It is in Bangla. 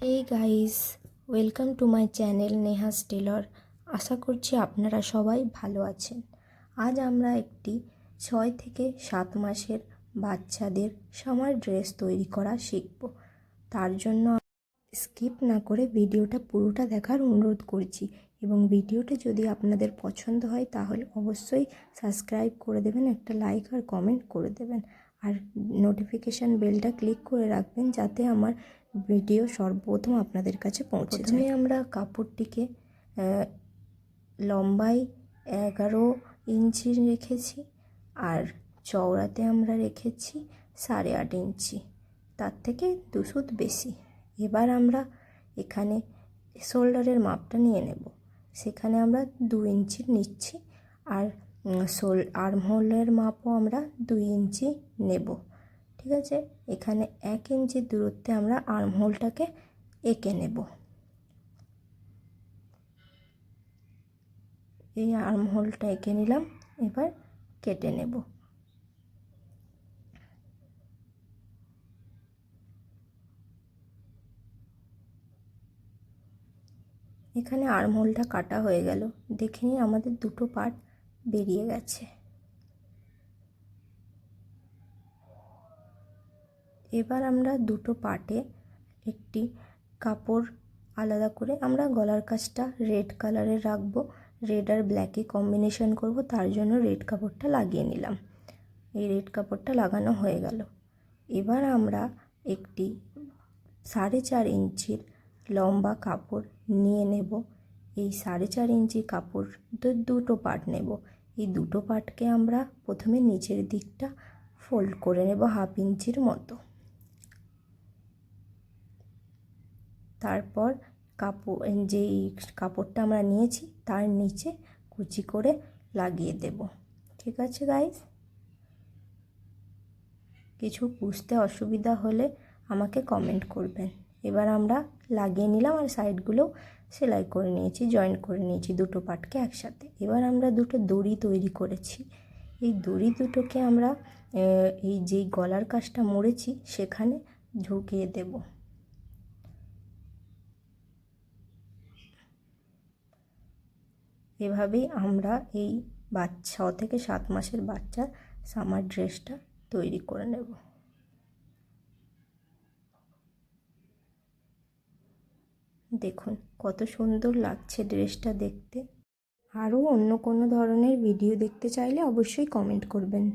এই guys, welcome to my channel Neha's tailor. আশা করছি আপনারা সবাই ভালো আছেন। আজ আমরা একটি 6 থেকে 7 মাসের বাচ্চাদের সামার ড্রেস তৈরি করা শিখব। তার জন্য স্কিপ না করে ভিডিওটা পুরোটা দেখার অনুরোধ করছি, এবং ভিডিওটা যদি আপনাদের পছন্দ হয় তাহলে অবশ্যই সাবস্ক্রাইব করে দেবেন, একটা লাইক আর কমেন্ট করে দেবেন, আর নোটিফিকেশান বেলটা ক্লিক করে রাখবেন যাতে আমার ভিডিও সর্বপ্রথম আপনাদের কাছে পৌঁছে যায়। প্রথমে আমরা কাপড়টিকে লম্বায় 11 ইঞ্চি রেখেছি, আর চওড়াতে আমরা রেখেছি 8.5 ইঞ্চি, তার থেকে 2 সুত বেশি। এবার আমরা এখানে শোল্ডারের মাপটা নিয়ে নেব। সেখানে আমরা 2 ইঞ্চি নিচ্ছি, আর আর্মহোলের মাপও আমরা 2 ইঞ্চি নেব। ঠিক আছে, এখানে 1 ইঞ্চি দূরত্বে আমরা আর্মহোলটাকে এঁকে নেব। এই আর্মহোলটা এঁকে নিলাম, এবার কেটে নেব। এখানে আর্মহোলটা কাটা হয়ে গেল। দেখে নিন, আমাদের দুটো পার্ট বেরিয়ে গেছে। এবার আমরা দুটো পার্টে একটি কাপড় আলাদা করে আমরা গলার কাজটা রেড কালারের রাখবো। রেড আর ব্ল্যাকে কম্বিনেশন করব, তার জন্য রেড কাপড়টা লাগিয়ে নিলাম। এই রেড কাপড়টা লাগানো হয়ে গেল। এবার আমরা একটি 4.5 ইঞ্চির লম্বা কাপড় নিয়ে নেব। এই 4.5 ইঞ্চি কাপড় দুটো পার্ট নেব। এই দুটো পার্টকে আমরা প্রথমে নিচের দিকটা ফোল্ড করে নেব 1/2 ইঞ্চির মতো। তারপর যেই কাপড়টা আমরা নিয়েছি তার নিচে কুচি করে লাগিয়ে দেব। ঠিক আছে গাইস, কিছু বুঝতে অসুবিধা হলে আমাকে কমেন্ট করবেন। এবার আমরা লাগিয়ে নিলাম, আর সাইডগুলো সেলাই করে নিয়েছি, জয়েন করে নিয়েছি দুটো পার্টকে একসাথে। এবার আমরা দুটো দড়ি তৈরি করেছি। এই দড়ি দুটোকে আমরা এই যেই গলার কাজটা মুড়েছি সেখানে ঢুকিয়ে দেব। এভাবেই আমরা এই 6 থেকে 7 মাসের বাচ্চার সামার ড্রেসটা তৈরি করে নেব। দেখুন কত সুন্দর লাগছে ড্রেসটা দেখতে। আরও অন্য কোনো ধরনের ভিডিও দেখতে চাইলে অবশ্যই কমেন্ট করবেন।